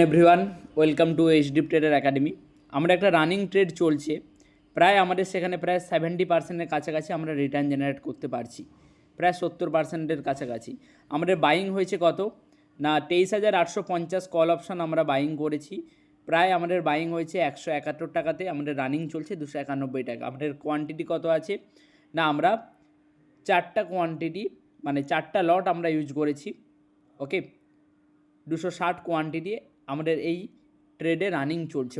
Everyone, welcome to HD trader academy. আমরা একটা running trade চলছে, প্রায় আমাদের সেখানে প্রায় 70%-এর কাছাকাছি আমরা রিটার্ন জেনারেট করতে পারছি, প্রায় 70%-এর কাছাকাছি। আমাদের বাইং হয়েছে কত না 23,850 কল অপশান আমরা বাইং করেছি। প্রায় আমাদের বাইং হয়েছে 171 টাকাতে, আমাদের রানিং চলছে 291 টাকা। আমাদের কোয়ান্টিটি কত আছে না আমরা 4টা কোয়ান্টিটি মানে 4টা লট আমরা ইউজ করেছি। ওকে, 260 কোয়ান্টিটি আমাদের এই ট্রেডে রানিং চলছে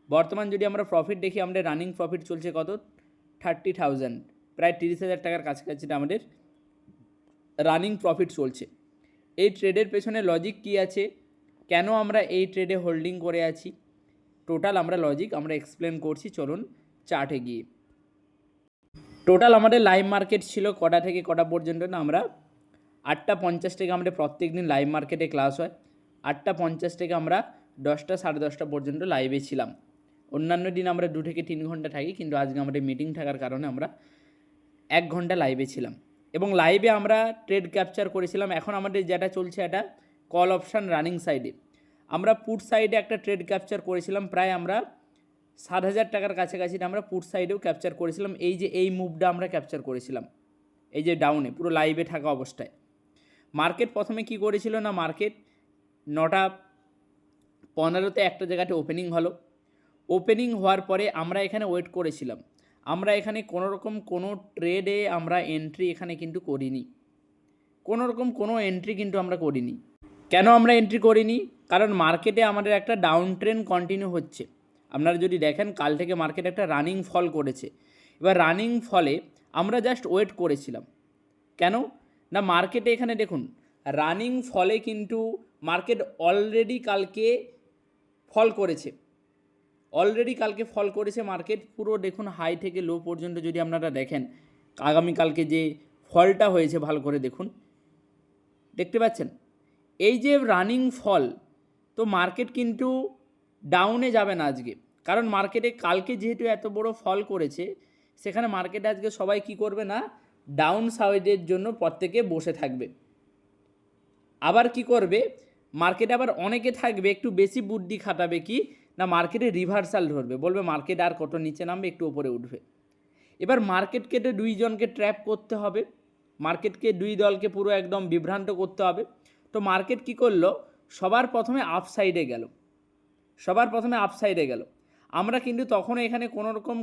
বর্তমান যদি আমরা প্রফিট দেখি, আমাদের রানিং প্রফিট চলছে কত 30,000, প্রায় 30,000 টাকার কাছাকাছি আমাদের রানিং প্রফিট চলছে। এই ট্রেডের পেছনে লজিক কী আছে, কেন আমরা এই ট্রেডে হোল্ডিং করে আছি, টোটাল আমরা লজিক আমরা এক্সপ্লেন করছি। চলুন চার্টে গিয়ে। টোটাল আমাদের লাইভ মার্কেট ছিল কটা থেকে কটা পর্যন্ত না, আমরা 8:50 থেকে আমাদের প্রত্যেক দিন লাইভ মার্কেটে ক্লাস হয়। 8:50 থেকে আমরা 10টা 10:30 পর্যন্ত লাইভে ছিলাম। অন্যান্য দিন আমরা 2 থেকে 3 ঘন্টা থাকি, কিন্তু আজকে আমাদের মিটিং থাকার কারণে আমরা 1 ঘন্টা লাইভে ছিলাম এবং লাইভে আমরা ট্রেড ক্যাপচার করেছিলাম। এখন আমাদের যেটা চলছে এটা কল অপশান রানিং সাইডে, আমরা পুট সাইডে একটা ট্রেড ক্যাপচার করেছিলাম, প্রায় আমরা 7,000 টাকার কাছাকাছি আমরা পুট সাইডেও ক্যাপচার করেছিলাম। এই যে এই মুভটা আমরা ক্যাপচার করেছিলাম, এই যে ডাউনে পুরো লাইভে থাকা অবস্থায়। মার্কেট প্রথমে কি করেছিল না, মার্কেট 9:15 একটা জায়গাতে ওপেনিং হলো। ওপেনিং হওয়ার পরে আমরা এখানে ওয়েট করেছিলাম। আমরা এখানে কোনো ট্রেডে আমরা এন্ট্রি এখানে কিন্তু করিনি, কোনো এন্ট্রি কিন্তু আমরা করিনি। কেন আমরা এন্ট্রি করিনি? কারণ মার্কেটে আমাদের একটা ডাউন ট্রেন্ড কন্টিনিউ হচ্ছে। আপনারা যদি দেখেন কাল থেকে মার্কেট একটা রানিং ফল করেছে। এবার রানিং ফলে আমরা জাস্ট ওয়েট করেছিলাম। কেন না, মার্কেটে এখানে দেখুন রানিং ফলে কিন্তু মার্কেট অলরেডি কালকে ফল করেছে, মার্কেট পুরো দেখুন হাই থেকে লো পর্যন্ত যদি আপনারা দেখেন, আগামীকালকে যে ফলটা হয়েছে ভালো করে দেখুন, দেখতে পাচ্ছেন এই যে রানিং ফল। তো মার্কেট কিন্তু ডাউনে যাবে না আজকে, কারণ মার্কেটে কালকে যেহেতু এত বড় ফল করেছে, সেখানে মার্কেটে আজকে সবাই কি করবে না, ডাউন সাইডের জন্য প্রত্যেকে বসে থাকবে। আবার কি করবে, মার্কেটে আবার অনেকে থাকবে একটু বেশি বুদ্ধি খাটাবে, কি না মার্কেটে রিভার্সাল ধরবে, বলবে মার্কেট আর কত নিচে নামবে, একটু উপরে উঠবে। এবার মার্কেটকে তো দুইজনকে ট্র্যাপ করতে হবে, মার্কেটকে দুই দলকে পুরো একদম বিভ্রান্ত করতে হবে। তো মার্কেট কি করলো, সবার প্রথমে আপসাইডে গেল। আমরা কিন্তু তখনও এখানে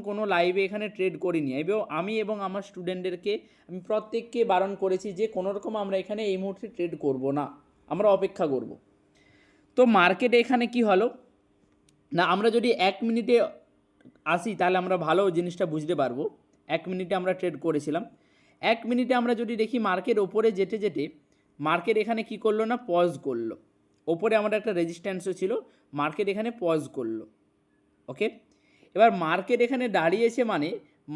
কোনো লাইভে এখানে ট্রেড করিনি, এবং আমি আমার স্টুডেন্টদেরকে আমি প্রত্যেককে বারণ করেছি যে কোনোরকম আমরা এখানে এই মুহূর্তে ট্রেড করব না, আমরা অপেক্ষা করব। তো মার্কেটে এখানে কি হলো না, আমরা যদি 1 মিনিটে আসি তাহলে আমরা ভালো জিনিসটা বুঝতে পারবো। 1 মিনিটে আমরা ট্রেড করেছিলাম। 1 মিনিটে আমরা যদি দেখি মার্কেট ওপরে যেতে মার্কেট এখানে কি করলো না, পজ করলো। ওপরে আমাদের একটা রেজিস্ট্যান্সও ছিল, মার্কেট এখানে পজ করলো। ওকে, এবার মার্কেট এখানে দাঁড়িয়েছে মানে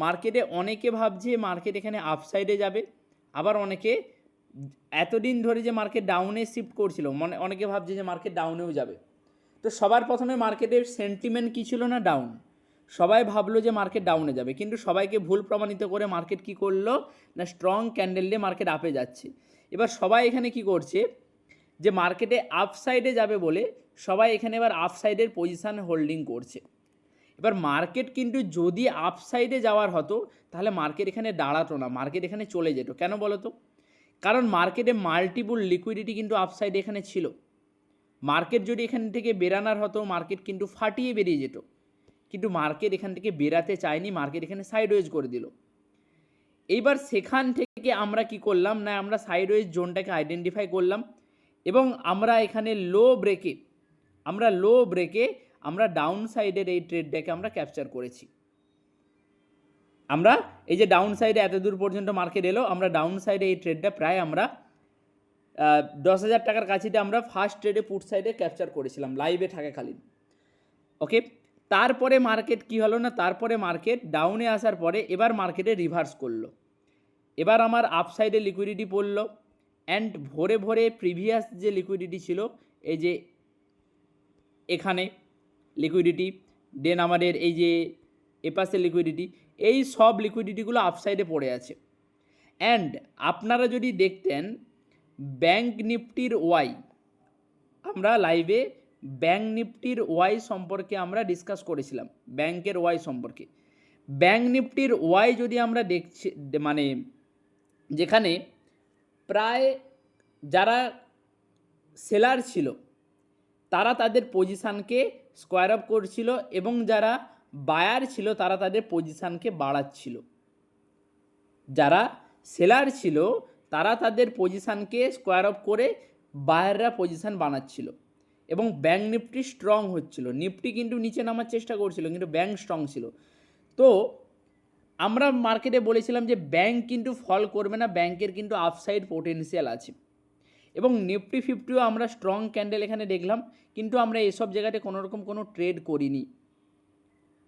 মার্কেটে অনেকে ভাবছে মার্কেট এখানে আপসাইডে যাবে, আবার অনেকে এতদিন ধরে যে মার্কেট ডাউনে শিফট করছিল, মানে অনেকে ভাবছে যে মার্কেট ডাউনেও যাবে। তো সবার প্রথমে মার্কেটের সেন্টিমেন্ট কী ছিল না, ডাউন। সবাই ভাবলো যে মার্কেট ডাউনে যাবে, কিন্তু সবাইকে ভুল প্রমাণিত করে মার্কেট কি করলো না, স্ট্রং ক্যান্ডেল দিয়ে মার্কেট আপে যাচ্ছে। এবার সবাই এখানে কি করছে, যে মার্কেটে আপসাইডে যাবে বলে সবাই এখানে এবার আপসাইডের পজিশান হোল্ডিং করছে। এবার মার্কেট কিন্তু যদি আপসাইডে যাওয়ার হতো তাহলে মার্কেট এখানে দাঁড়াতো না, মার্কেট এখানে চলে যেত। কেন বলো তো? কারণ মার্কেটে মাল্টিপল লিকুইডিটি কিন্তু আপসাইডে এখানে ছিল। মার্কেট যদি এখান থেকে বেরানোর হতো, মার্কেট কিন্তু ফাটিয়ে বেরিয়ে যেত, কিন্তু মার্কেট এখান থেকে বেরাতে চায়নি, মার্কেট এখানে সাইডওয়েজ করে দিল। এইবার সেখান থেকে আমরা কি করলাম না, আমরা সাইডওয়েজ জোনটাকে আইডেন্টিফাই করলাম এবং আমরা এখানে লো ব্রেকে আমরা ডাউন সাইডের এই ট্রেডটাকে আমরা ক্যাপচার করেছি। আমরা এই যে ডাউন সাইডে এত দূর পর্যন্ত মার্কেট এলো, আমরা ডাউন সাইডে এই ট্রেডটা প্রায় আমরা 10,000 টাকার কাছেতে আমরা ফার্স্ট ট্রেডে পুট সাইডে ক্যাপচার করেছিলাম লাইভে থাকাকালীন। ওকে, তারপরে মার্কেট কি হলো না, তারপরে মার্কেট ডাউনে আসার পরে এবার মার্কেটে রিভার্স করলো। এবার আমার আপসাইডে লিকুইডিটি পড়লো, অ্যান্ড ভোরে প্রিভিয়াস যে লিকুইডিটি ছিল, এই যে এখানে লিকুইডিটি, দেন আমাদের এই যে এপাশে লিকুইডিটি, এই সব লিকুইডিটিগুলো আপসাইডে পড়ে আছে। অ্যান্ড আপনারা যদি দেখতেন ব্যাঙ্ক নিফটির ওয়াই, আমরা লাইভে ব্যাঙ্ক নিফটির ওয়াই সম্পর্কে আমরা ডিসকাস করেছিলাম, ব্যাংকের ওয়াই সম্পর্কে। ব্যাঙ্ক নিফটির ওয়াই যদি আমরা দেখছি, মানে যেখানে প্রায় যারা সেলার ছিল তারা তাদের পজিশানকে স্কোয়ার আপ করছিল এবং যারা বায়ার ছিল তারা তাদের পজিশানকে বাড়াচ্ছিল। যারা সেলার ছিল তারা তাদের পজিশানকে স্কোয়ার আপ করে বায়াররা পজিশান বানাচ্ছিল এবং ব্যাঙ্ক নিফটি স্ট্রং হচ্ছিল। নিফটি কিন্তু নিচে নামার চেষ্টা করছিল কিন্তু ব্যাঙ্ক স্ট্রং ছিল। তো আমরা মার্কেটে বলেছিলাম যে ব্যাঙ্ক কিন্তু ফল করবে না, ব্যাঙ্কের কিন্তু আপসাইড পোটেনশিয়াল আছে এবং নিফটি ফিফটিও আমরা স্ট্রং ক্যান্ডেল এখানে দেখলাম, কিন্তু আমরা এসব জায়গাতে কোনোরকম কোনো ট্রেড করিনি।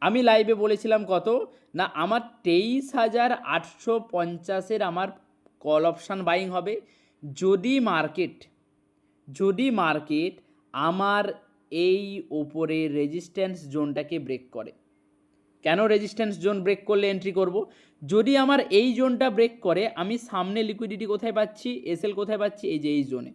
আমি লাইভে বলেছিলাম কত না, আমার 23,850 আমার কল অপশান বাইং হবে যদি মার্কেট আমার এই ওপরে রেজিস্ট্যান্স জোনটাকে ব্রেক করে। কেন রেজিস্ট্যান্স জোন ব্রেক করলে এন্ট্রি করব? যদি আমার এই জোনটা ব্রেক করে, আমি সামনে লিকুইডিটি কোথায় পাচ্ছি, এসএল কোথায় পাচ্ছি, এই যে এই জোনে।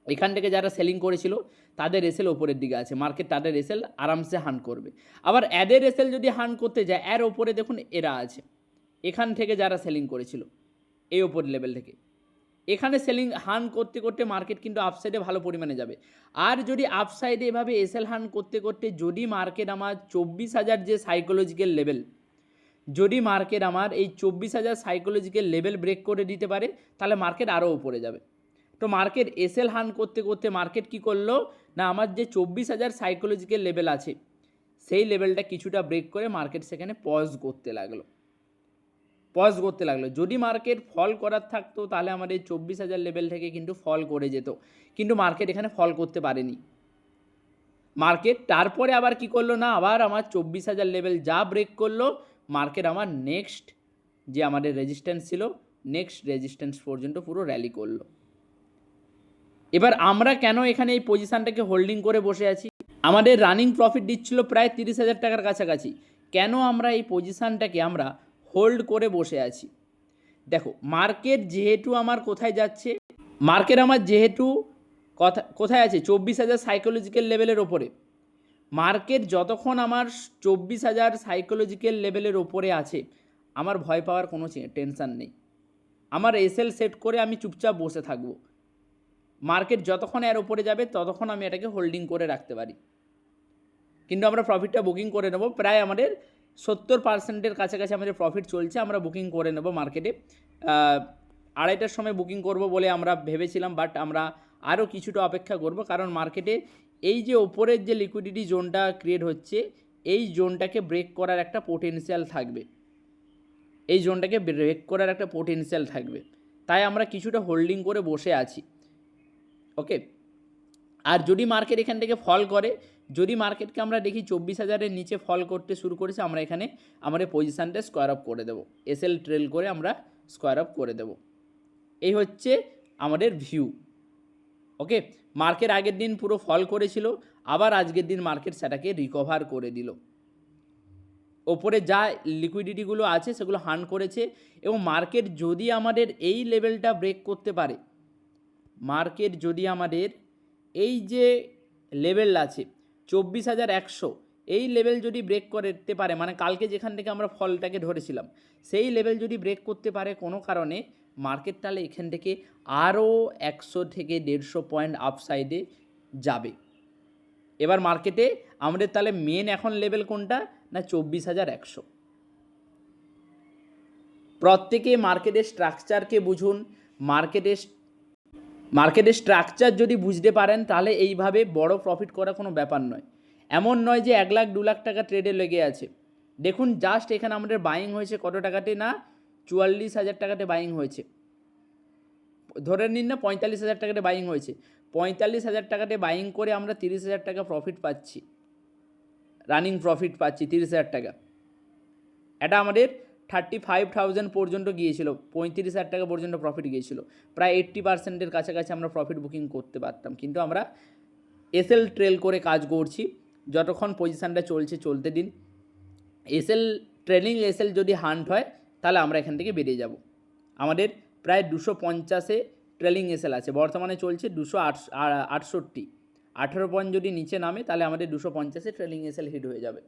এখান থেকে যারা সেলিং করেছিল তাদের এসএল ওপরের দিকে আছে, মার্কেট তাদের এসএল আরামসে হান করবে। আবার অ্যাডের এসএল যদি হান করতে যায়, এর ওপরে দেখুন এরা আছে, এখান থেকে যারা সেলিং করেছিল এই ওপর লেভেল থেকে, এখানে সেলিং হান করতে করতে মার্কেট কিন্তু আপসাইডে ভালো পরিমাণে যাবে। আর যদি আপসাইডে এভাবে এসএল হান করতে করতে যদি মার্কেট আমার 24,000 যে সাইকোলজিক্যাল লেভেল, যদি মার্কেট আমার এই 24,000 সাইকোলজিক্যাল লেভেল ব্রেক করে দিতে পারে, তাহলে মার্কেট আরও উপরে যাবে। তো মার্কেট এসএল হান করতে করতে মার্কেট কি করলো না, আমার যে 24,000 সাইকোলজিক্যাল লেভেল আছে সেই লেভেলটা কিছুটা ব্রেক করে মার্কেট সেখানে পজ করতে লাগলো। যদি মার্কেট ফল করার থাকতো তাহলে আমাদের 24,000 লেভেল থেকে কিন্তু ফল করে যেত, কিন্তু মার্কেট এখানে ফল করতে পারেনি। মার্কেট তারপরে আবার কি করলো না, আবার আমার 24,000 লেভেল যা ব্রেক করলো, মার্কেট আমার নেক্সট যে আমাদের রেজিস্ট্যান্স ছিল, নেক্সট রেজিস্ট্যান্স পর্যন্ত পুরো র্যালি করলো। এবার আমরা কেন এখানে এই পজিশানটাকে হোল্ডিং করে বসে আছি? আমাদের রানিং প্রফিট দিচ্ছিল প্রায় 30,000 টাকার কাছাকাছি। কেন আমরা এই পজিশানটাকে আমরা হোল্ড করে বসে আছি? দেখো, মার্কেট যেহেতু আমার কোথায় যাচ্ছে, মার্কেট আমার যেহেতু কোথায় আছে 24,000 সাইকোলজিক্যাল লেভেলের ওপরে, মার্কেট যতক্ষণ আমার 24,000 সাইকোলজিক্যাল লেভেলের ওপরে আছে, আমার ভয় পাওয়ার কোনো টেনশান নেই। আমার এসএল সেট করে আমি চুপচাপ বসে থাকবো। মার্কেট যতক্ষণ এর ওপরে যাবে ততক্ষণ আমি এটাকে হোল্ডিং করে রাখতে পারি, কিন্তু আমরা প্রফিটটা বুকিং করে নেব। প্রায় আমাদের 70% কাছাকাছি আমাদের প্রফিট চলছে, আমরা বুকিং করে নেব মার্কেটে। 2:30টার সময় বুকিং করব বলে আমরা ভেবেছিলাম, বাট আমরা আরও কিছুটা অপেক্ষা করব, কারণ মার্কেটে এই যে ওপরের যে লিকুইডিটি জোনটা ক্রিয়েট হচ্ছে, এই জোনটাকে ব্রেক করার একটা পোটেনশিয়াল থাকবে, তাই আমরা কিছুটা হোল্ডিং করে বসে আছি। ওকে, আর যদি মার্কেট এখান থেকে ফল করে, যদি মার্কেটকে আমরা দেখি 24,000-এর নিচে ফল করতে শুরু করেছে, আমরা এখানে আমাদের পজিশানটা স্কোয়ার আপ করে দেবো, এসএল ট্রেল করে আমরা স্কোয়ার আপ করে দেবো। এই হচ্ছে আমাদের ভিউ। ওকে, মার্কেট আগের দিন পুরো ফল করেছিল, আবার আজকের দিন মার্কেট সেটাকে রিকভার করে দিল। ওপরে যা লিকুইডিটিগুলো আছে সেগুলো হান করেছে, এবং মার্কেট যদি আমাদের এই লেভেলটা ব্রেক করতে পারে, মার্কেট যদি আমাদের এই যে লেভেল আছে 24,100, এই লেভেল যদি ব্রেক করতে পারে, মানে কালকে যেখান থেকে আমরা ফলটাকে ধরেছিলাম সেই লেভেল যদি ব্রেক করতে পারে কোনো কারণে, মার্কেট তাহলে এখান থেকে আরও 100 থেকে 150 পয়েন্ট আপসাইডে যাবে। এবার মার্কেটে আমাদের তাহলে মেন এখন লেভেল কোনটা না, 24,100। প্রত্যেকে মার্কেটের স্ট্রাকচারকে বুঝুন। মার্কেটের স্ট্রাকচার যদি বুঝতে পারেন তাহলে এইভাবে বড় প্রফিট করা কোনো ব্যাপার নয়। এমন নয় যে 1 লাখ 2 লাখ টাকা ট্রেডে লেগে আছে। দেখুন জাস্ট এখানে আমাদের বাইং হয়েছে কত টাকাতে না, 44,000 টাকাতে বাইং হয়েছে। ধরে নিন না 45,000 টাকাতে বাইং হয়েছে, 45,000 টাকাতে বাইং করে আমরা 30,000 টাকা প্রফিট পাচ্ছি, রানিং প্রফিট পাচ্ছি 30,000 টাকা। এটা আমাদের 35,000 পর্যন্ত গিয়েছিল, 35,000 টাকা পর্যন্ত প্রফিট গিয়েছিল। প্রায় 80%-এর কাছাকাছি আমরা প্রফিট বুকিং করতে পারতাম, কিন্তু আমরা এসএল ট্রেল করে কাজ করছি। যতক্ষণ পজিশানটা চলতে দিন। এসএল যদি হান্ট হয় তাহলে আমরা এখান থেকে বেরিয়ে যাব। আমাদের প্রায় 250-এ ট্রেলিং এসএল আছে, বর্তমানে চলছে 268। 18 পয়েন্ট যদি নিচে নামে তাহলে আমাদের 250-এ ট্রেলিং এসএল হিট হয়ে যাবে।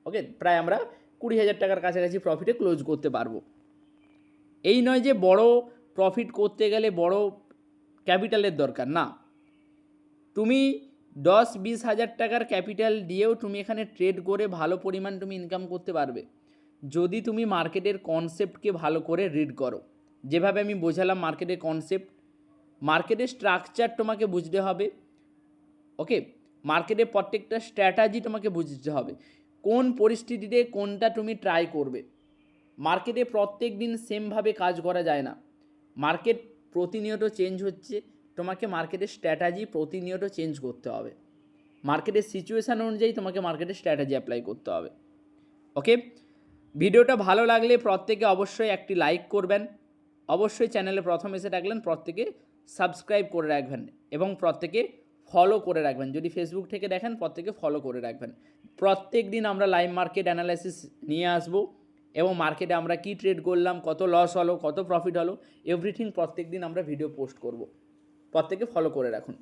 ওকে, প্রায় আমরা 20,000 টাকার কাছাকাছি প্রফিটে ক্লোজ করতে পারবো। এই নয় যে বড় প্রফিট করতে গেলে বড় ক্যাপিটালের দরকার, না। তুমি 10-20 হাজার টাকার ক্যাপিটাল দিয়েও তুমি এখানে ট্রেড করে ভালো পরিমাণ তুমি ইনকাম করতে পারবে, যদি তুমি মার্কেটের কনসেপ্টকে ভালো করে রিড করো। যেভাবে আমি বোঝালাম মার্কেটের কনসেপ্ট, মার্কেটের স্ট্রাকচার তোমাকে বুঝতে হবে। ওকে, মার্কেটের প্রত্যেকটা স্ট্র্যাটাজি তোমাকে বুঝতে হবে, কোন পরিস্থিতিতে কোনটা তুমি ট্রাই করবে। মার্কেটে প্রত্যেক দিন সেমভাবে কাজ করা যায় না, মার্কেট প্রতিনিয়ত চেঞ্জ হচ্ছে, তোমাকে মার্কেটের স্ট্র্যাটাজি প্রতিনিয়ত চেঞ্জ করতে হবে, মার্কেটের সিচুয়েশান অনুযায়ী তোমাকে মার্কেটের স্ট্র্যাটাজি অ্যাপ্লাই করতে হবে। ওকে, ভিডিওটা ভালো লাগলে প্রত্যেকে অবশ্যই একটি লাইক করবেন, অবশ্যই চ্যানেলে প্রথম এসে থাকলেন প্রত্যেকে সাবস্ক্রাইব করে রাখবেন এবং প্রত্যেকে ফলো করে রাখবেন। যদি ফেসবুক থেকে দেখেন প্রত্যেকে ফলো করে রাখবেন। প্রত্যেক দিন আমরা লাইভ মার্কেট অ্যানালাইসিস নিয়ে আসব এবং মার্কেটে আমরা কি ট্রেড করলাম, কত লস হলো, কত প্রফিট হলো, এভরিথিং প্রত্যেক দিন আমরা ভিডিও পোস্ট করব। প্রত্যেকে ফলো করে রাখুন।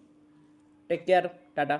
Take care, tata.